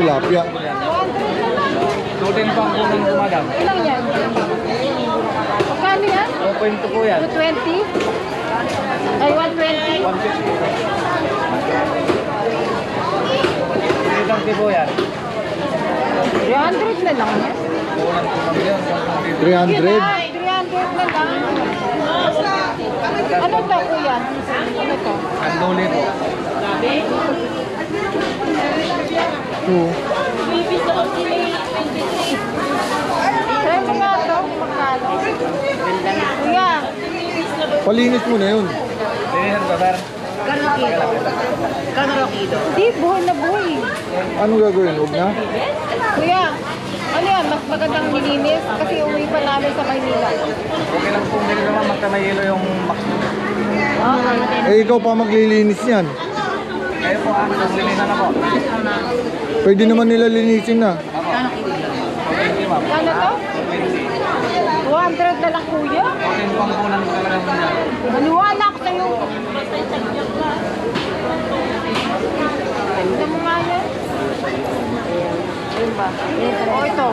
tilapia. 210 pa ang punong po, madam. Ilang yan? Magkano yan? 2.2 po yan. 220? Ay, 120? 150 po yan. 300 na lang yan. Kulang po kami yan. 300. 300 na lang. Ano to, kuya? Ano to? Ang luli po. Two. Try mo nga to. Magkano? Kuya, Palinis mo na yun. Dinihan ko, sir. di, buhay na buhay. Ano gagawin? Huwag na? Kuya, ano yan? Mas magandang nilinis kasi uwi pa namin sa Maynila. Okay lang po, hindi ko naman magkamayelo yung box. Okay. Eh, ikaw pa maglilinis yan. Kayo po, naglilisan na po. Pwede naman nila linisin na. Ako. 220, ma'am. Ano to? 220. 200 na lang, kuya. 210 pang punong po talaga po niya. Maniwala ko sa'yo. Tignan mo nga yan. Ayun ba? O, ito.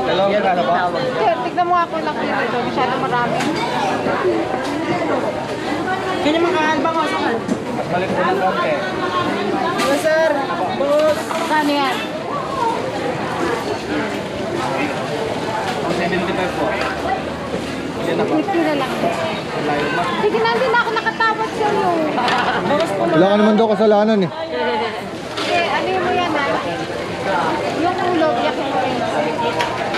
Dalawang piraso po. Sir, tignan mo nga kung nakita ito. Masyado marami. Kaya makakalbang ako sa Mas balik po ng konti. Hello, sir. Boss. Kano yan? Ang 75 po. Yan na po. 50 na lang. Layo ma. Sige na, hindi na ako nakatawad sa'yo. Wala ka naman daw kasalanan eh. Sige, ano mo yan ha? Yung ulo, yakin mo rin.